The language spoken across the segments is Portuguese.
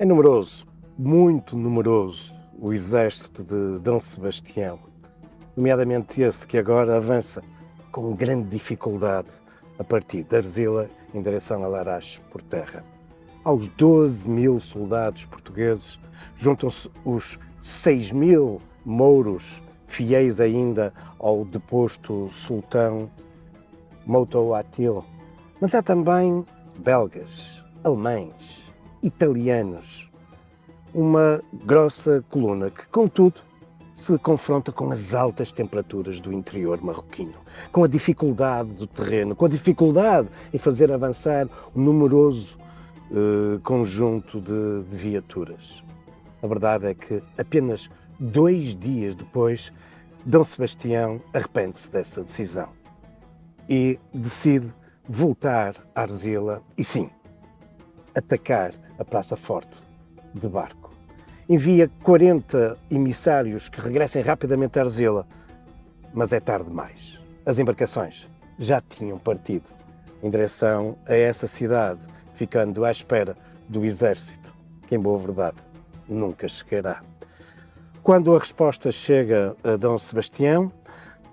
É numeroso, muito numeroso, o exército de Dom Sebastião, nomeadamente esse que agora avança com grande dificuldade a partir de Arzila em direção a Larache por terra. Aos 12.000 soldados portugueses juntam-se os 6.000 mouros, fiéis ainda ao deposto sultão Mouto Atil. Mas há também belgas, alemães, italianos. Uma grossa coluna que, contudo, se confronta com as altas temperaturas do interior marroquino, com a dificuldade do terreno, com a dificuldade em fazer avançar um numeroso conjunto de viaturas. A verdade é que apenas 2 dias depois, Dom Sebastião arrepende-se dessa decisão e decide voltar a Arzila e, sim, atacar a Praça Forte de barco. Envia 40 emissários que regressem rapidamente a Arzila, mas é tarde demais. As embarcações já tinham partido em direção a essa cidade, ficando à espera do exército, que, em boa verdade, nunca chegará. Quando a resposta chega a Dom Sebastião,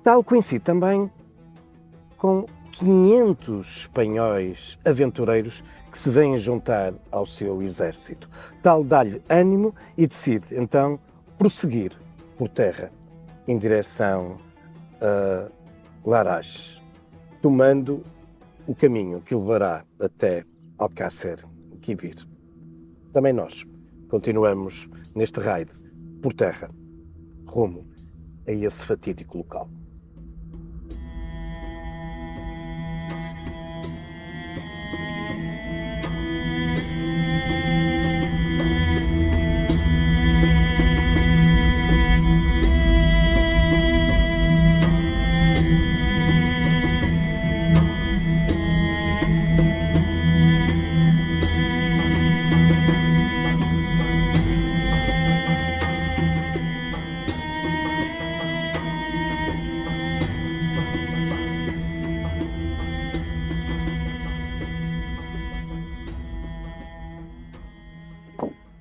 tal coincide também com 500 espanhóis aventureiros que se vêm juntar ao seu exército. Tal dá-lhe ânimo e decide, então, prosseguir por terra em direção a Larache, tomando o caminho que o levará até Alcácer Quibir. Também nós continuamos neste raid por terra, rumo a esse fatídico local.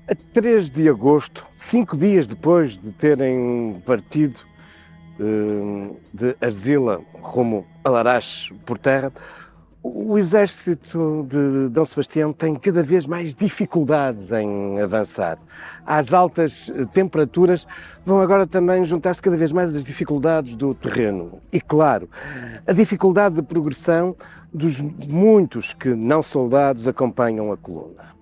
A 3 de agosto, 5 dias depois de terem partido de Arzila rumo a Larache por terra, o exército de Dom Sebastião tem cada vez mais dificuldades em avançar. Às altas temperaturas vão agora também juntar-se cada vez mais as dificuldades do terreno. E, claro, a dificuldade de progressão dos muitos que, não soldados, acompanham a coluna.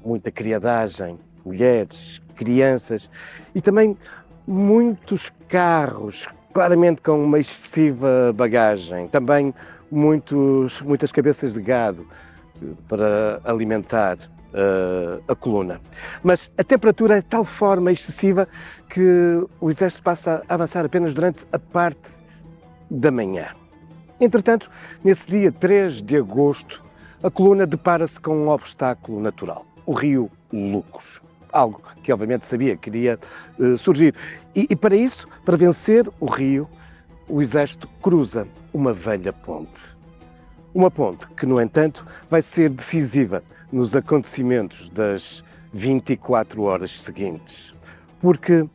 Muita criadagem, mulheres, crianças e também muitos carros, claramente com uma excessiva bagagem. Também muitas cabeças de gado para alimentar a coluna. Mas a temperatura é de tal forma excessiva que o exército passa a avançar apenas durante a parte da manhã. Entretanto, nesse dia 3 de agosto, a coluna depara-se com um obstáculo natural, o rio Lucos. Algo que obviamente sabia que iria surgir. E para isso, para vencer o rio, o exército cruza uma velha ponte. Uma ponte que, no entanto, vai ser decisiva nos acontecimentos das 24 horas seguintes. Porque,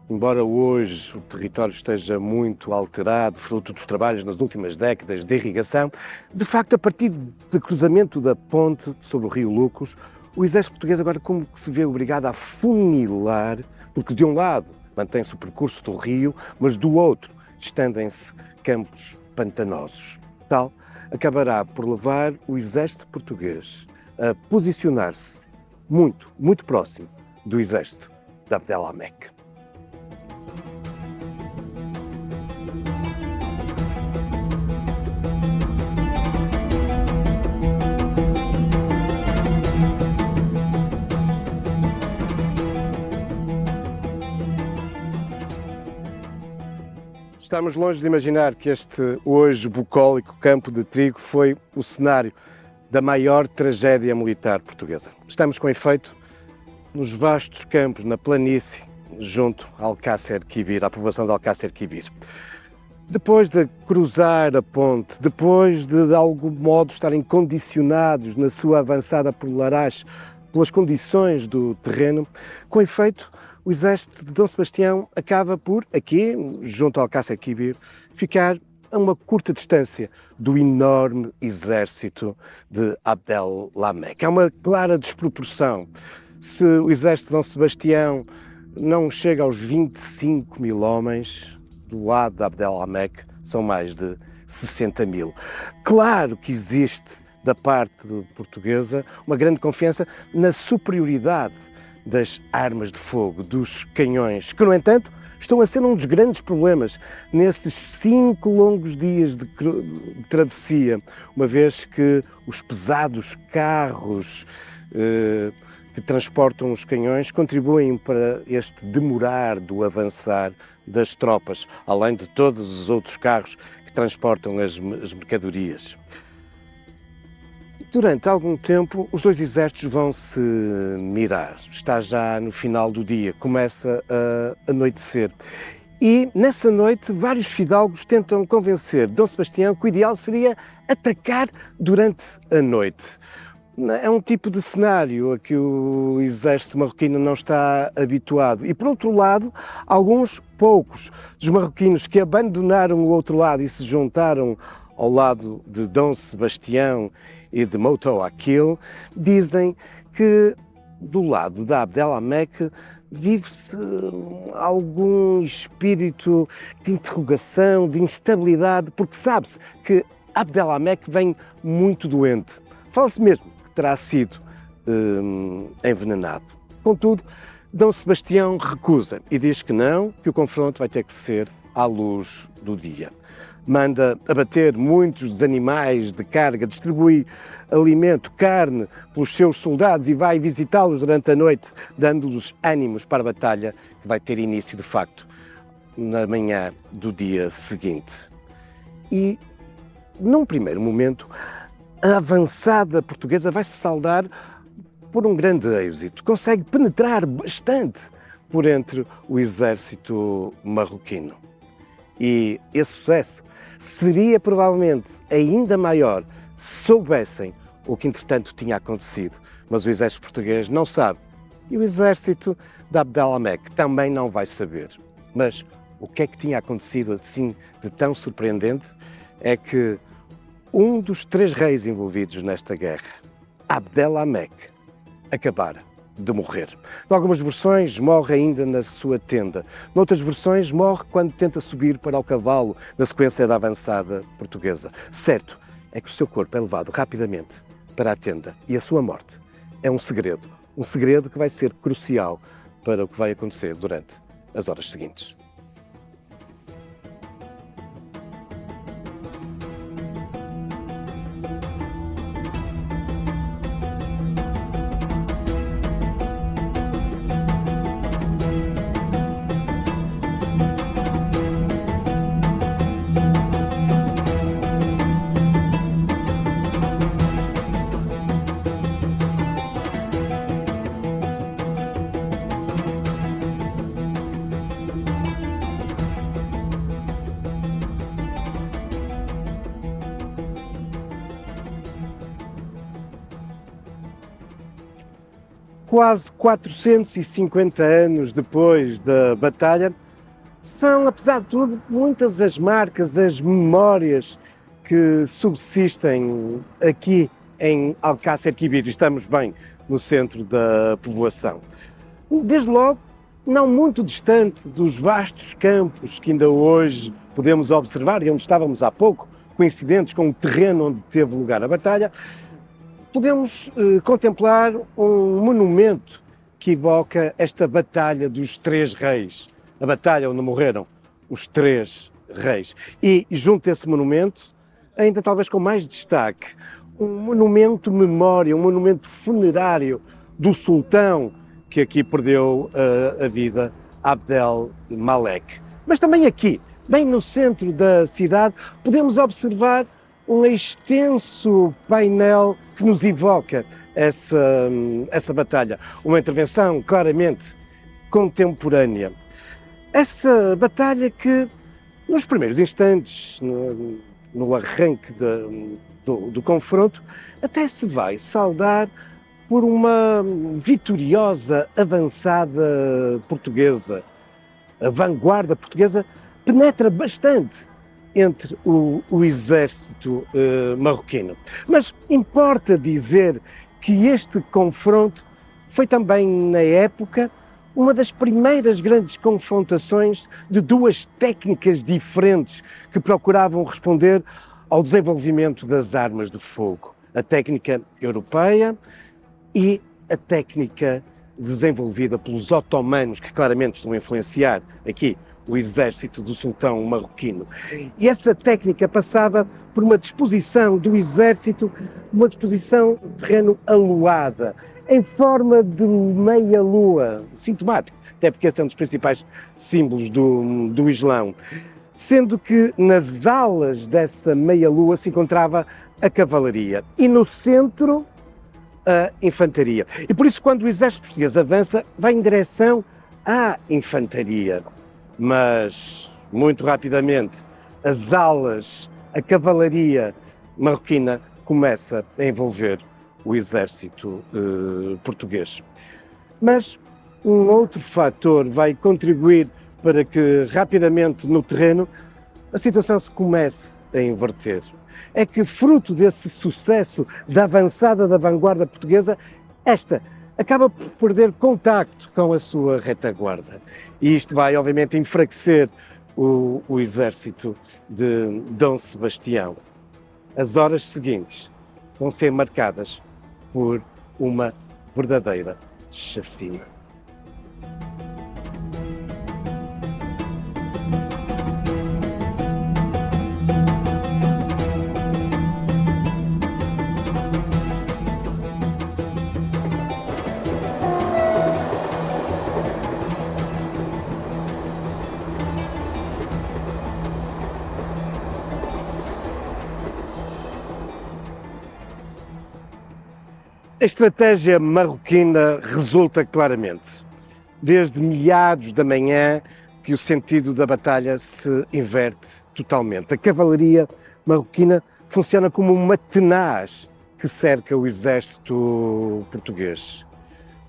embora hoje o território esteja muito alterado, fruto dos trabalhos nas últimas décadas de irrigação, de facto, a partir do cruzamento da ponte sobre o rio Lucos, o exército português agora como que se vê obrigado a funilar, porque de um lado mantém-se o percurso do rio, mas do outro estendem-se campos pantanosos. Tal acabará por levar o exército português a posicionar-se muito, muito próximo do exército de Abdelhamec. Estamos longe de imaginar que este hoje bucólico campo de trigo foi o cenário da maior tragédia militar portuguesa. Estamos, com efeito, nos vastos campos, na planície, junto a Alcácer Quibir, à povoação de Alcácer Quibir. Depois de cruzar a ponte, depois de algum modo estarem condicionados na sua avançada por Larache pelas condições do terreno. Com efeito, o exército de Dom Sebastião acaba por, aqui, junto ao Alcácer Quibir, ficar a uma curta distância do enorme exército de Abdel-Lamek. Há uma clara desproporção. Se o exército de Dom Sebastião não chega aos 25 mil homens, do lado de Abdel-Lamek são mais de 60 mil. Claro que existe, da parte portuguesa, uma grande confiança na superioridade das armas de fogo, dos canhões, que, no entanto, estão a ser um dos grandes problemas nesses 5 longos dias de travessia, uma vez que os pesados carros que transportam os canhões contribuem para este demorar do avançar das tropas, além de todos os outros carros que transportam as mercadorias. Durante algum tempo, os dois exércitos vão se mirar. Está já no final do dia, começa a anoitecer. E, nessa noite, vários fidalgos tentam convencer Dom Sebastião que o ideal seria atacar durante a noite. É um tipo de cenário a que o exército marroquino não está habituado. E, por outro lado, alguns poucos dos marroquinos que abandonaram o outro lado e se juntaram ao lado de Dom Sebastião e de Motoakil, dizem que do lado de Abdel-Lamek vive-se algum espírito de interrogação, de instabilidade, porque sabe-se que Abdel-Lamek vem muito doente. Fala-se mesmo que terá sido envenenado. Contudo, Dom Sebastião recusa e diz que não, que o confronto vai ter que ser à luz do dia. Manda abater muitos dos animais de carga, distribui alimento, carne, pelos seus soldados e vai visitá-los durante a noite, dando-lhes ânimos para a batalha que vai ter início, de facto, na manhã do dia seguinte. E, num primeiro momento, a avançada portuguesa vai se saldar por um grande êxito. Consegue penetrar bastante por entre o exército marroquino. E esse sucesso seria provavelmente ainda maior se soubessem o que entretanto tinha acontecido. Mas o exército português não sabe. E o exército de Abdel-Lamek também não vai saber. Mas o que é que tinha acontecido assim de tão surpreendente é que um dos 3 reis envolvidos nesta guerra, Abdel-Lamek, acabara de morrer. Em algumas versões morre ainda na sua tenda. Noutras versões morre quando tenta subir para o cavalo na sequência da avançada portuguesa. Certo é que o seu corpo é levado rapidamente para a tenda e a sua morte é um segredo que vai ser crucial para o que vai acontecer durante as horas seguintes. Quase 450 anos depois da batalha, são, apesar de tudo, muitas as marcas, as memórias que subsistem aqui em Alcácer Quibir. Estamos bem no centro da povoação. Desde logo, não muito distante dos vastos campos que ainda hoje podemos observar e onde estávamos há pouco, coincidentes com o terreno onde teve lugar a batalha, podemos contemplar um monumento que evoca esta batalha dos 3 reis, a batalha onde morreram os 3 reis. E junto desse monumento, ainda talvez com mais destaque, um monumento memória, um monumento funerário do sultão que aqui perdeu a vida, Abdel-Malek. Mas também aqui, bem no centro da cidade, podemos observar um extenso painel que nos evoca essa batalha. Uma intervenção claramente contemporânea. Essa batalha que, nos primeiros instantes, no arranque do confronto, até se vai saldar por uma vitoriosa avançada portuguesa. A vanguarda portuguesa penetra bastante entre o exército marroquino. Mas importa dizer que este confronto foi também, na época, uma das primeiras grandes confrontações de duas técnicas diferentes que procuravam responder ao desenvolvimento das armas de fogo. A técnica europeia e a técnica desenvolvida pelos otomanos, que claramente estão a influenciar aqui o exército do sultão marroquino. E essa técnica passava por uma disposição do exército, uma disposição de terreno aluada, em forma de meia-lua, sintomático, até porque esse é um dos principais símbolos do Islão, sendo que nas alas dessa meia-lua se encontrava a cavalaria e no centro a infantaria. E por isso, quando o exército português avança, vai em direção à infantaria. Mas, muito rapidamente, as alas, a cavalaria marroquina começa a envolver o exército português. Mas um outro fator vai contribuir para que rapidamente no terreno a situação se comece a inverter. É que, fruto desse sucesso da avançada da vanguarda portuguesa, esta acaba por perder contacto com a sua retaguarda. E isto vai, obviamente, enfraquecer o exército de Dom Sebastião. As horas seguintes vão ser marcadas por uma verdadeira chacina. A estratégia marroquina resulta claramente. Desde meados da manhã que o sentido da batalha se inverte totalmente. A cavalaria marroquina funciona como uma tenaz que cerca o exército português.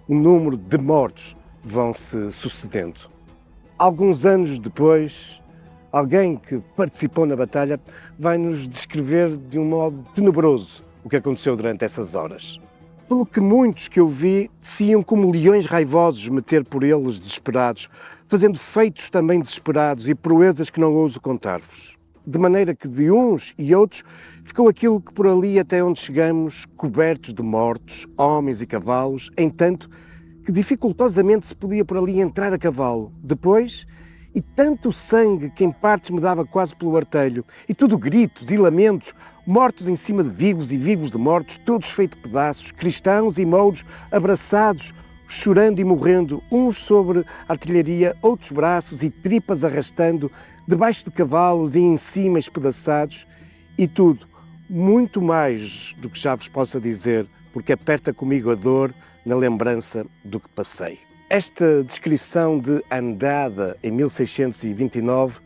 O número de mortos vão se sucedendo. Alguns anos depois, alguém que participou na batalha vai nos descrever de um modo tenebroso o que aconteceu durante essas horas. Pelo que muitos que eu vi se iam como leões raivosos meter por eles desesperados, fazendo feitos também desesperados e proezas que não ouso contar-vos. De maneira que de uns e outros ficou aquilo que por ali até onde chegamos, cobertos de mortos, homens e cavalos, entanto que dificultosamente se podia por ali entrar a cavalo. Depois, e tanto sangue que em partes me dava quase pelo artelho, e tudo gritos e lamentos, mortos em cima de vivos e vivos de mortos, todos feitos pedaços, cristãos e mouros abraçados, chorando e morrendo, uns sobre artilharia, outros braços e tripas arrastando, debaixo de cavalos e em cima espedaçados, e tudo, muito mais do que já vos possa dizer, porque aperta comigo a dor na lembrança do que passei. Esta descrição de Andrada em 1629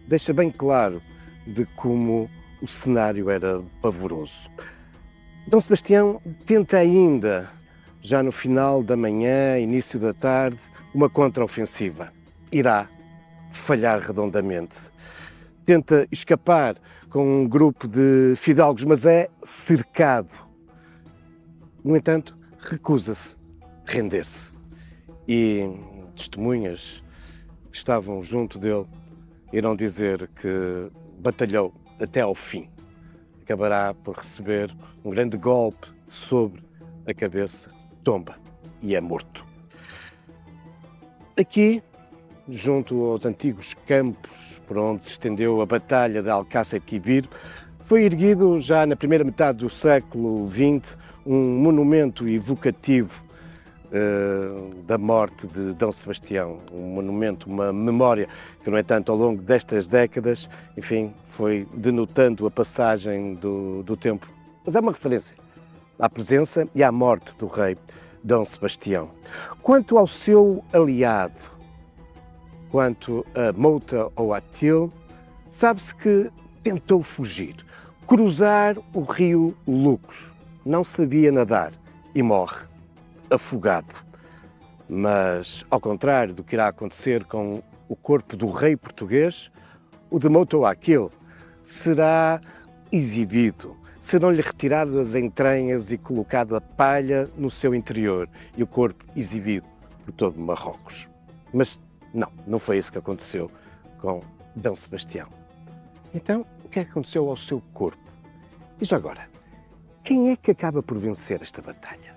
deixa bem claro de como o cenário era pavoroso. Dom Sebastião tenta ainda, já no final da manhã, início da tarde, uma contraofensiva. Irá falhar redondamente. Tenta escapar com um grupo de fidalgos, mas é cercado. No entanto, recusa-se a render-se. E testemunhas que estavam junto dele irão dizer que batalhou até ao fim. Acabará por receber um grande golpe sobre a cabeça, tomba e é morto. Aqui, junto aos antigos campos por onde se estendeu a Batalha de Alcácer Quibir, foi erguido já na primeira metade do século XX um monumento evocativo da morte de Dom Sebastião, um monumento, uma memória que, no entanto, ao longo destas décadas, enfim, foi denotando a passagem do tempo. Mas é uma referência à presença e à morte do rei Dom Sebastião. Quanto ao seu aliado, quanto a Mouta ou Atil, sabe-se que tentou fugir, cruzar o rio Lucos, não sabia nadar e morre afogado. Mas, ao contrário do que irá acontecer com o corpo do rei português, o de Motoakil será exibido. Serão-lhe retiradas as entranhas e colocada a palha no seu interior e o corpo exibido por todo Marrocos. Mas não foi isso que aconteceu com D. Sebastião. Então, o que é que aconteceu ao seu corpo? E já agora, quem é que acaba por vencer esta batalha?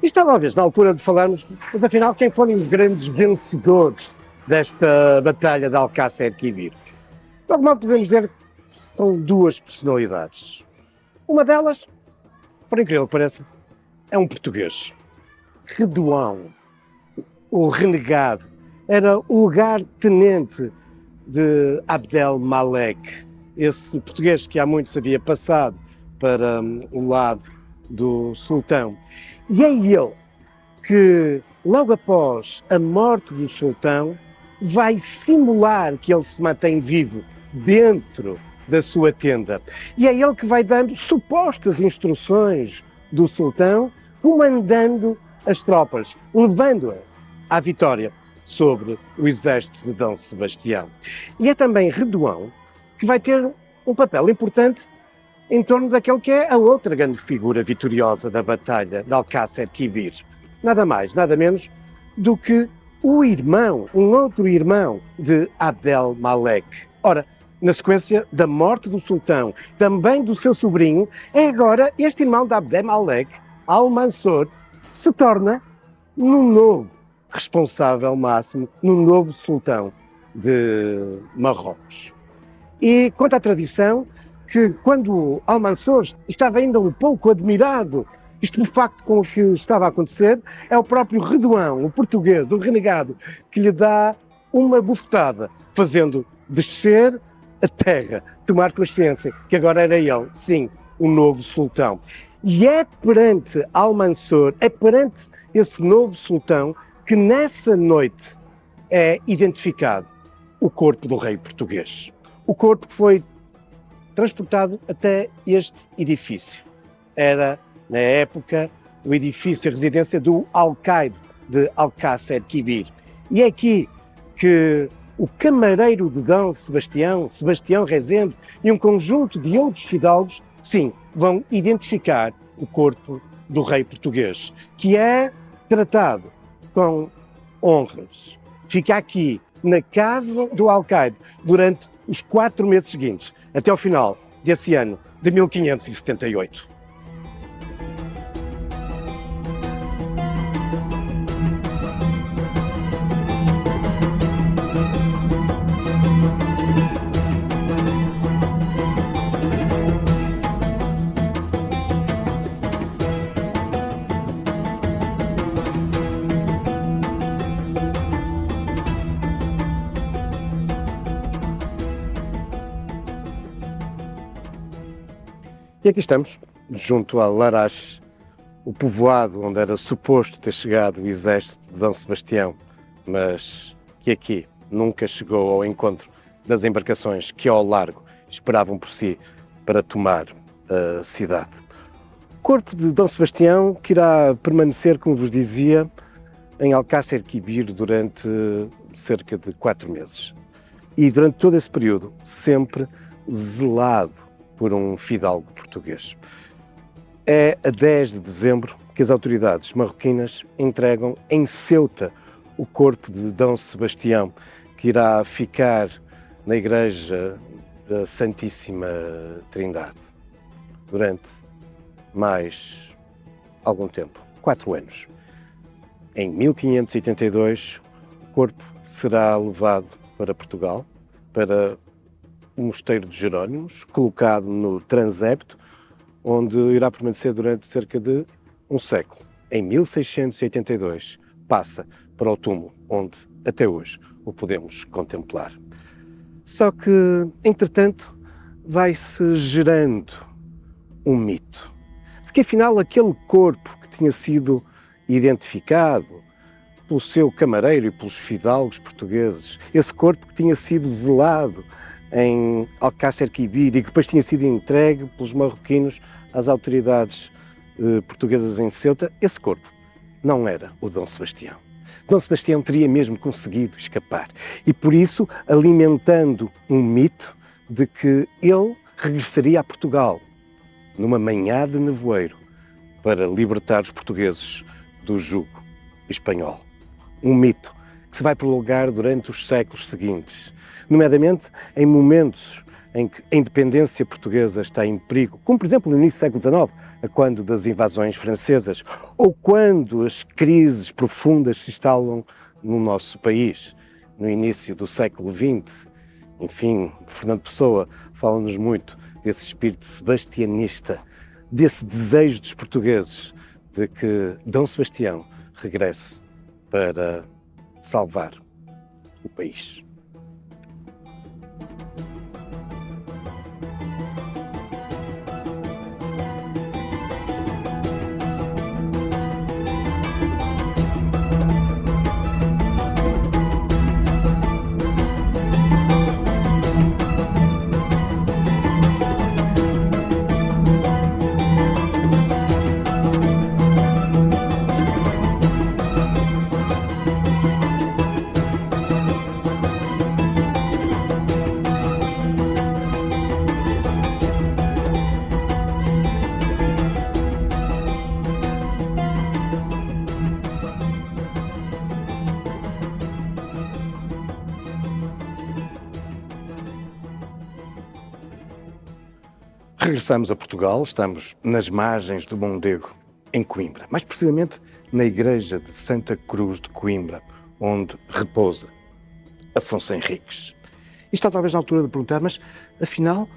Estava a vez na altura de falarmos, mas afinal, quem foram os grandes vencedores desta batalha de Alcácer Quibir? Logo mal podemos dizer que são duas personalidades. Uma delas, por incrível que pareça, é um português. Redouão, o renegado, era o lugar-tenente de Abdel-Malek, esse português que há muito se havia passado para o lado do sultão. E é ele que, logo após a morte do sultão, vai simular que ele se mantém vivo dentro da sua tenda. E é ele que vai dando supostas instruções do sultão, comandando as tropas, levando-a à vitória sobre o exército de D. Sebastião. E é também Redouão que vai ter um papel importante em torno daquele que é a outra grande figura vitoriosa da Batalha de Alcácer Quibir. Nada mais, nada menos do que o irmão, um outro irmão de Abdel-Malek. Ora, na sequência da morte do sultão, também do seu sobrinho, é agora este irmão de Abdel-Malek, Al-Mansur, que se torna no novo responsável máximo, no novo sultão de Marrocos. E conta a tradição que quando Al-Mansur estava ainda um pouco admirado, isto por facto com o que estava a acontecer, é o próprio Redouão, o português, o renegado, que lhe dá uma bufetada, fazendo descer a terra, tomar consciência que agora era ele, sim, o novo sultão. E é perante Al-Mansur, é perante esse novo sultão, que nessa noite é identificado o corpo do rei português. O corpo que foi transportado até este edifício. Era, na época, o edifício, a residência do alcaide de Alcácer Quibir. E é aqui que o camareiro de D. Sebastião, Sebastião Rezende e um conjunto de outros fidalgos, sim, vão identificar o corpo do rei português, que é tratado com honras. Fica aqui, na casa do alcaide, durante os 4 meses seguintes, até ao final desse ano de 1578. E aqui estamos, junto a Larache, o povoado onde era suposto ter chegado o exército de D. Sebastião, mas que aqui nunca chegou ao encontro das embarcações que ao largo esperavam por si para tomar a cidade. O corpo de D. Sebastião que irá permanecer, como vos dizia, em Alcácer Quibir durante cerca de 4 meses. E durante todo esse período, sempre zelado por um fidalgo português. É a 10 de dezembro que as autoridades marroquinas entregam em Ceuta o corpo de D. Sebastião, que irá ficar na igreja da Santíssima Trindade durante mais algum tempo, 4 anos. Em 1582, o corpo será levado para Portugal, para o Mosteiro de Jerónimos, colocado no transepto, onde irá permanecer durante cerca de um século. Em 1682, passa para o túmulo, onde até hoje o podemos contemplar. Só que, entretanto, vai-se gerando um mito de que, afinal, aquele corpo que tinha sido identificado pelo seu camareiro e pelos fidalgos portugueses, esse corpo que tinha sido zelado em Alcácer Quibir e que depois tinha sido entregue pelos marroquinos às autoridades portuguesas em Ceuta, esse corpo não era o Dom Sebastião. Dom Sebastião teria mesmo conseguido escapar e, por isso, alimentando um mito de que ele regressaria a Portugal numa manhã de nevoeiro para libertar os portugueses do jugo espanhol. Um mito que se vai prolongar durante os séculos seguintes, nomeadamente em momentos em que a independência portuguesa está em perigo, como por exemplo no início do século XIX, a quando das invasões francesas, ou quando as crises profundas se instalam no nosso país, no início do século XX. Enfim, Fernando Pessoa fala-nos muito desse espírito sebastianista, desse desejo dos portugueses de que Dom Sebastião regresse para salvar o país. Regressamos a Portugal, estamos nas margens do Mondego, em Coimbra, mais precisamente na igreja de Santa Cruz de Coimbra, onde repousa Afonso Henriques. E está talvez na altura de perguntar, mas afinal,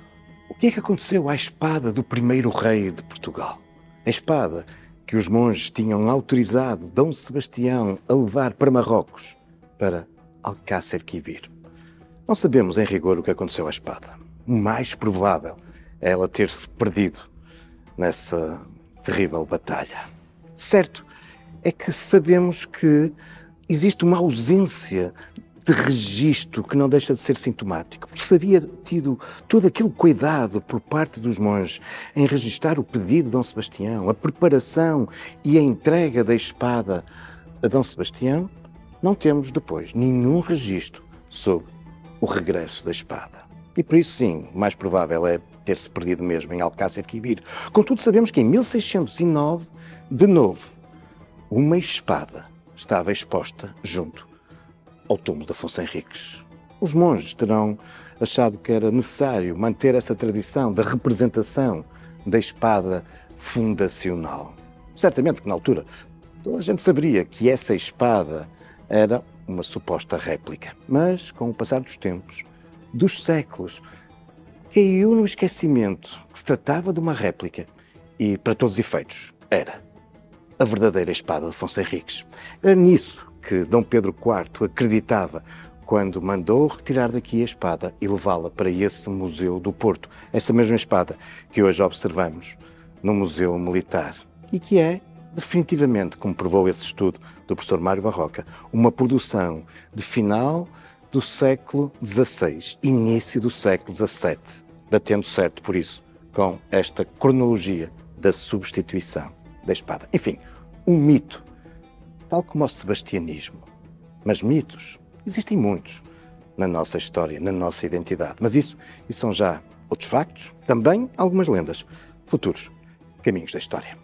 o que é que aconteceu à espada do primeiro rei de Portugal? A espada que os monges tinham autorizado Dom Sebastião a levar para Marrocos, para Alcácer Quibir. Não sabemos em rigor o que aconteceu à espada. O mais provável é ela ter-se perdido nessa terrível batalha. Certo é que sabemos que existe uma ausência de registro que não deixa de ser sintomático. Se havia tido todo aquele cuidado por parte dos monges em registrar o pedido de Dom Sebastião, a preparação e a entrega da espada a Dom Sebastião, não temos depois nenhum registro sobre o regresso da espada. E por isso, sim, o mais provável é ter-se perdido mesmo em Alcácer Quibir. Contudo, sabemos que em 1609, de novo, uma espada estava exposta junto ao túmulo de Afonso Henriques. Os monges terão achado que era necessário manter essa tradição da representação da espada fundacional. Certamente que na altura toda a gente saberia que essa espada era uma suposta réplica, mas com o passar dos tempos, dos séculos, caiu no esquecimento que se tratava de uma réplica e, para todos os efeitos, era a verdadeira espada de Afonso Henriques. Era nisso que Dom Pedro IV acreditava quando mandou retirar daqui a espada e levá-la para esse Museu do Porto. Essa mesma espada que hoje observamos no Museu Militar e que é, definitivamente, como provou esse estudo do professor Mário Barroca, uma produção de final do século XVI, início do século XVII, batendo certo, por isso, com esta cronologia da substituição da espada. Enfim, um mito, tal como o sebastianismo. Mas mitos, existem muitos na nossa história, na nossa identidade. Mas isso são já outros factos, também algumas lendas, futuros caminhos da história.